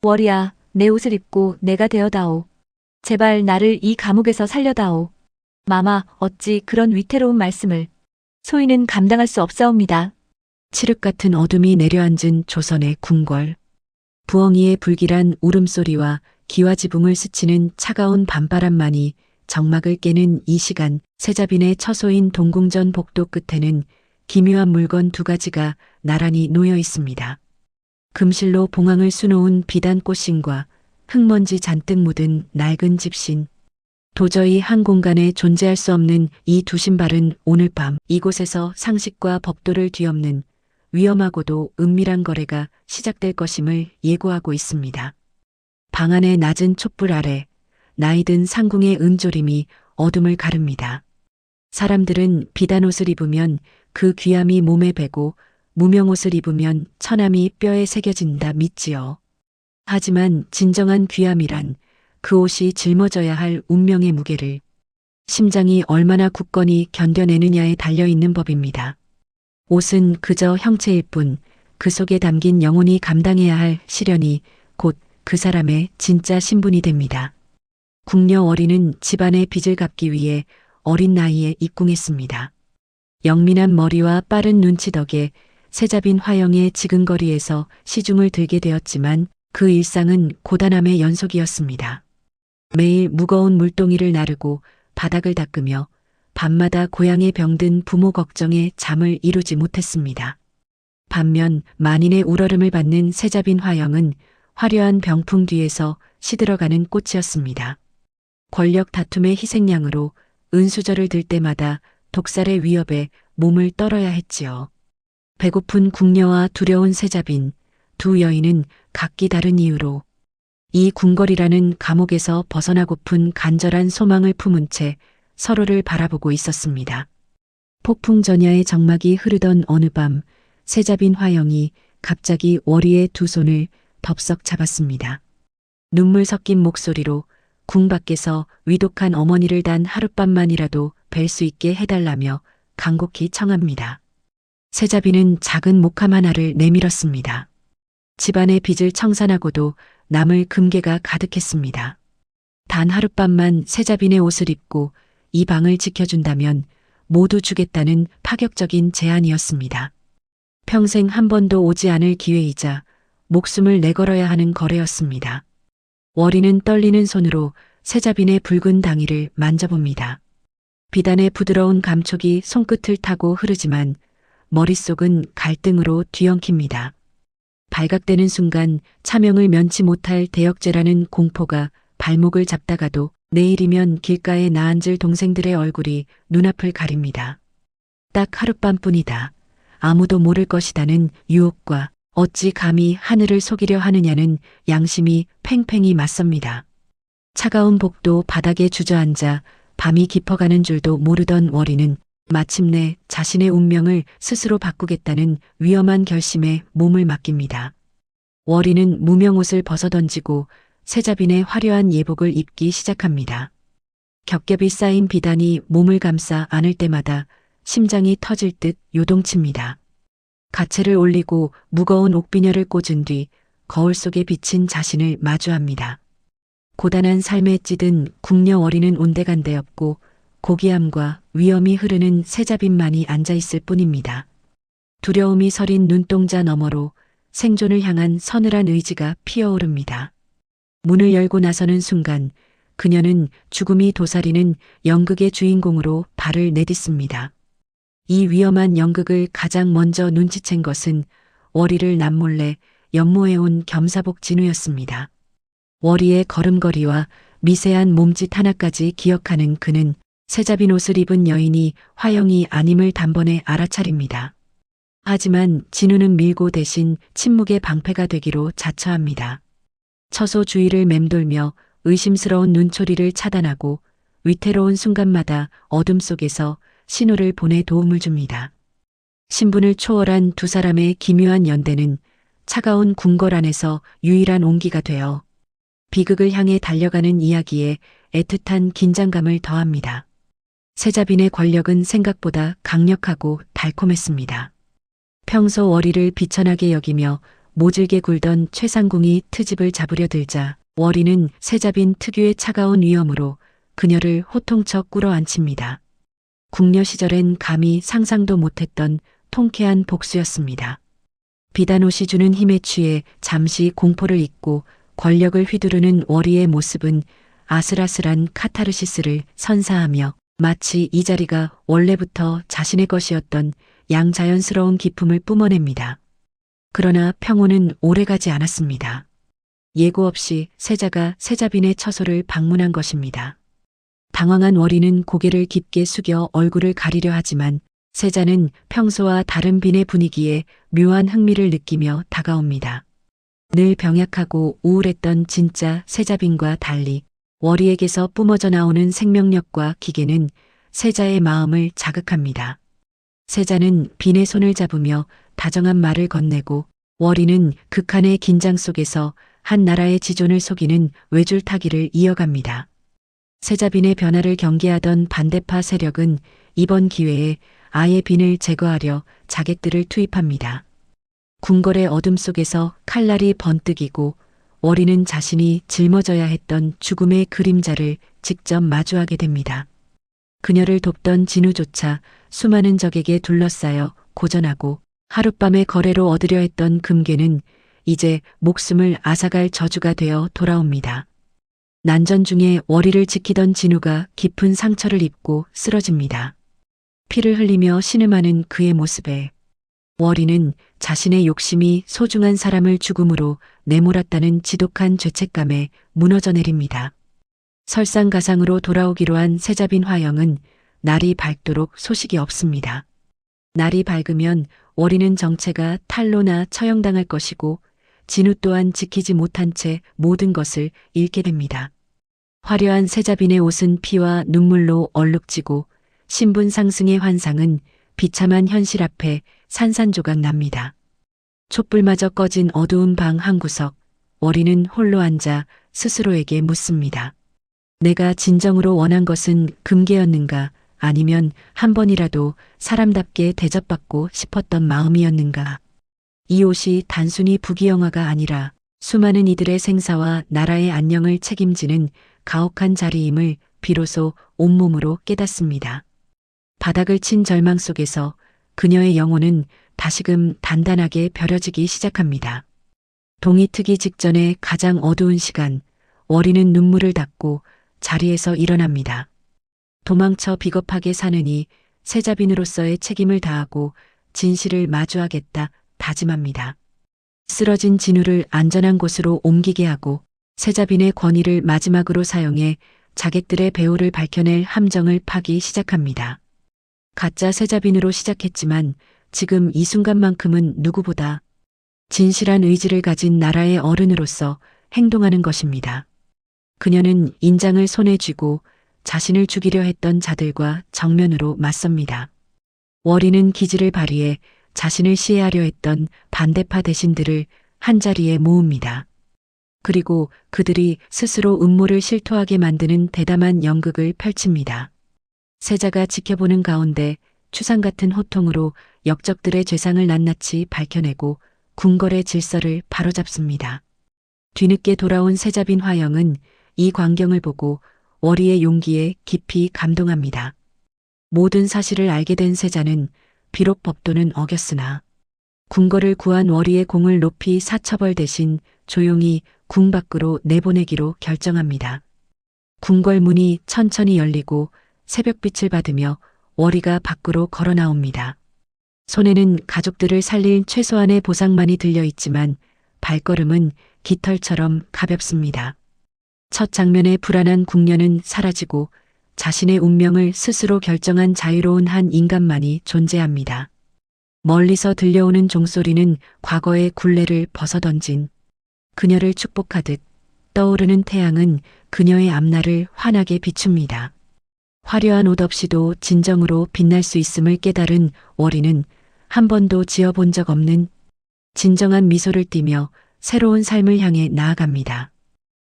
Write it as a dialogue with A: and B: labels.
A: 월이야, 내 옷을 입고 내가 되어다오. 제발 나를 이 감옥에서 살려다오. 마마, 어찌 그런 위태로운 말씀을. 소인은 감당할 수 없사옵니다.
B: 칠흑 같은 어둠이 내려앉은 조선의 궁궐. 부엉이의 불길한 울음소리와 기와지붕을 스치는 차가운 밤바람만이 정막을 깨는 이 시간, 세자빈의 처소인 동궁전 복도 끝에는 기묘한 물건 두 가지가 나란히 놓여 있습니다. 금실로 봉황을 수놓은 비단 꽃신과 흙먼지 잔뜩 묻은 낡은 집신. 도저히 한 공간에 존재할 수 없는 이 두 신발은 오늘 밤 이곳에서 상식과 법도를 뒤엎는 위험하고도 은밀한 거래가 시작될 것임을 예고하고 있습니다. 방 안의 낮은 촛불 아래 나이든 상궁의 은조림이 어둠을 가릅니다. 사람들은 비단옷을 입으면 그 귀함이 몸에 배고 무명옷을 입으면 천함이 뼈에 새겨진다 믿지요. 하지만 진정한 귀함이란 그 옷이 짊어져야 할 운명의 무게를 심장이 얼마나 굳건히 견뎌내느냐에 달려있는 법입니다. 옷은 그저 형체일 뿐 그 속에 담긴 영혼이 감당해야 할 시련이 곧 그 사람의 진짜 신분이 됩니다. 궁녀 월이는 집안의 빚을 갚기 위해 어린 나이에 입궁했습니다. 영민한 머리와 빠른 눈치 덕에 세자빈 화영의 지근거리에서 시중을 들게 되었지만 그 일상은 고단함의 연속이었습니다. 매일 무거운 물동이를 나르고 바닥을 닦으며 밤마다 고향에 병든 부모 걱정에 잠을 이루지 못했습니다. 반면 만인의 울얼음을 받는 세자빈 화영은 화려한 병풍 뒤에서 시들어가는 꽃이었습니다. 권력 다툼의 희생양으로 은수저를 들 때마다 독살의 위협에 몸을 떨어야 했지요. 배고픈 궁녀와 두려운 세자빈, 두 여인은 각기 다른 이유로 이 궁궐이라는 감옥에서 벗어나고픈 간절한 소망을 품은 채 서로를 바라보고 있었습니다. 폭풍전야의 정막이 흐르던 어느 밤 세자빈 화영이 갑자기 월이의 두 손을 덥석 잡았습니다. 눈물 섞인 목소리로 궁 밖에서 위독한 어머니를 단 하룻밤만이라도 뵐 수 있게 해달라며 간곡히 청합니다. 세자빈은 작은 목함 하나를 내밀었습니다. 집안의 빚을 청산하고도 남을 금괴가 가득했습니다. 단 하룻밤만 세자빈의 옷을 입고 이 방을 지켜준다면 모두 주겠다는 파격적인 제안이었습니다. 평생 한 번도 오지 않을 기회이자 목숨을 내걸어야 하는 거래였습니다. 월이는 떨리는 손으로 세자빈의 붉은 당의를 만져봅니다. 비단의 부드러운 감촉이 손끝을 타고 흐르지만 머릿속은 갈등으로 뒤엉킵니다. 발각되는 순간 차명을 면치 못할 대역죄라는 공포가 발목을 잡다가도 내일이면 길가에 나앉을 동생들의 얼굴이 눈앞을 가립니다. 딱 하룻밤뿐이다. 아무도 모를 것이다는 유혹과 어찌 감히 하늘을 속이려 하느냐는 양심이 팽팽히 맞섭니다. 차가운 복도 바닥에 주저앉아 밤이 깊어가는 줄도 모르던 월이는 마침내 자신의 운명을 스스로 바꾸겠다는 위험한 결심에 몸을 맡깁니다. 월이는 무명옷을 벗어던지고 세자빈의 화려한 예복을 입기 시작합니다. 겹겹이 쌓인 비단이 몸을 감싸 안을 때마다 심장이 터질 듯 요동칩니다. 가채를 올리고 무거운 옥비녀를 꽂은 뒤 거울 속에 비친 자신을 마주합니다. 고단한 삶에 찌든 궁녀 월이는 온데간데없고 고귀함과 위험이 흐르는 세자빈만이 앉아있을 뿐입니다. 두려움이 서린 눈동자 너머로 생존을 향한 서늘한 의지가 피어오릅니다. 문을 열고 나서는 순간 그녀는 죽음이 도사리는 연극의 주인공으로 발을 내딛습니다. 이 위험한 연극을 가장 먼저 눈치챈 것은 월이를 남몰래 연모해온 겸사복 진우였습니다. 월이의 걸음걸이와 미세한 몸짓 하나까지 기억하는 그는 세자빈 옷을 입은 여인이 화영이 아님을 단번에 알아차립니다. 하지만 진우는 밀고 대신 침묵의 방패가 되기로 자처합니다. 처소 주위를 맴돌며 의심스러운 눈초리를 차단하고 위태로운 순간마다 어둠 속에서 신호를 보내 도움을 줍니다. 신분을 초월한 두 사람의 기묘한 연대는 차가운 궁궐 안에서 유일한 온기가 되어 비극을 향해 달려가는 이야기에 애틋한 긴장감을 더합니다. 세자빈의 권력은 생각보다 강력하고 달콤했습니다. 평소 월이를 비천하게 여기며 모질게 굴던 최상궁이 트집을 잡으려 들자 월이는 세자빈 특유의 차가운 위엄으로 그녀를 호통쳐 꿇어앉힙니다. 궁녀 시절엔 감히 상상도 못했던 통쾌한 복수였습니다. 비단옷이 주는 힘에 취해 잠시 공포를 잊고 권력을 휘두르는 월이의 모습은 아슬아슬한 카타르시스를 선사하며 마치 이 자리가 원래부터 자신의 것이었던 양자연스러운 기품을 뿜어냅니다. 그러나 평온은 오래가지 않았습니다. 예고 없이 세자가 세자빈의 처소를 방문한 것입니다. 당황한 월이는 고개를 깊게 숙여 얼굴을 가리려 하지만 세자는 평소와 다른 빈의 분위기에 묘한 흥미를 느끼며 다가옵니다. 늘 병약하고 우울했던 진짜 세자빈과 달리 월이에게서 뿜어져 나오는 생명력과 기계는 세자의 마음을 자극합니다. 세자는 빈의 손을 잡으며 다정한 말을 건네고 월이는 극한의 긴장 속에서 한 나라의 지존을 속이는 외줄타기를 이어갑니다. 세자빈의 변화를 경계하던 반대파 세력은 이번 기회에 아예 빈을 제거하려 자객들을 투입합니다. 궁궐의 어둠 속에서 칼날이 번뜩이고 월이는 자신이 짊어져야 했던 죽음의 그림자를 직접 마주하게 됩니다. 그녀를 돕던 진우조차 수많은 적에게 둘러싸여 고전하고 하룻밤의 거래로 얻으려 했던 금괴는 이제 목숨을 앗아갈 저주가 되어 돌아옵니다. 난전 중에 월이를 지키던 진우가 깊은 상처를 입고 쓰러집니다. 피를 흘리며 신음하는 그의 모습에 월이는 자신의 욕심이 소중한 사람을 죽음으로 내몰았다는 지독한 죄책감에 무너져 내립니다. 설상가상으로 돌아오기로 한 세자빈 화영은 날이 밝도록 소식이 없습니다. 날이 밝으면 월이는 정체가 탄로나 처형당할 것이고 진우 또한 지키지 못한 채 모든 것을 잃게 됩니다. 화려한 세자빈의 옷은 피와 눈물로 얼룩지고 신분 상승의 환상은 비참한 현실 앞에 산산조각 납니다. 촛불마저 꺼진 어두운 방 한 구석, 월이는 홀로 앉아 스스로에게 묻습니다. 내가 진정으로 원한 것은 금괴였는가, 아니면 한 번이라도 사람답게 대접받고 싶었던 마음이었는가. 이 옷이 단순히 부귀영화가 아니라 수많은 이들의 생사와 나라의 안녕을 책임지는 가혹한 자리임을 비로소 온몸으로 깨닫습니다. 바닥을 친 절망 속에서 그녀의 영혼은 다시금 단단하게 벼려지기 시작합니다. 동이 트기 직전의 가장 어두운 시간, 월이는 눈물을 닦고 자리에서 일어납니다. 도망쳐 비겁하게 사느니 세자빈으로서의 책임을 다하고 진실을 마주하겠다 다짐합니다. 쓰러진 진우를 안전한 곳으로 옮기게 하고 세자빈의 권위를 마지막으로 사용해 자객들의 배후를 밝혀낼 함정을 파기 시작합니다. 가짜 세자빈으로 시작했지만 지금 이 순간만큼은 누구보다 진실한 의지를 가진 나라의 어른으로서 행동하는 것입니다. 그녀는 인장을 손에 쥐고 자신을 죽이려 했던 자들과 정면으로 맞섭니다. 월이는 기지를 발휘해 자신을 시해하려 했던 반대파 대신들을 한자리에 모읍니다. 그리고 그들이 스스로 음모를 실토하게 만드는 대담한 연극을 펼칩니다. 세자가 지켜보는 가운데 추상 같은 호통으로 역적들의 죄상을 낱낱이 밝혀내고 궁궐의 질서를 바로잡습니다. 뒤늦게 돌아온 세자빈 화영은 이 광경을 보고 월이의 용기에 깊이 감동합니다. 모든 사실을 알게 된 세자는 비록 법도는 어겼으나 궁궐을 구한 월이의 공을 높이 사처벌 대신 조용히 궁 밖으로 내보내기로 결정합니다. 궁궐 문이 천천히 열리고 새벽빛을 받으며 월이가 밖으로 걸어 나옵니다. 손에는 가족들을 살릴 최소한의 보상만이 들려 있지만 발걸음은 깃털처럼 가볍습니다. 첫 장면의 불안한 궁녀는 사라지고 자신의 운명을 스스로 결정한 자유로운 한 인간만이 존재합니다. 멀리서 들려오는 종소리는 과거의 굴레를 벗어던진 그녀를 축복하듯 떠오르는 태양은 그녀의 앞날을 환하게 비춥니다. 화려한 옷 없이도 진정으로 빛날 수 있음을 깨달은 월이는 한 번도 지어본 적 없는 진정한 미소를 띠며 새로운 삶을 향해 나아갑니다.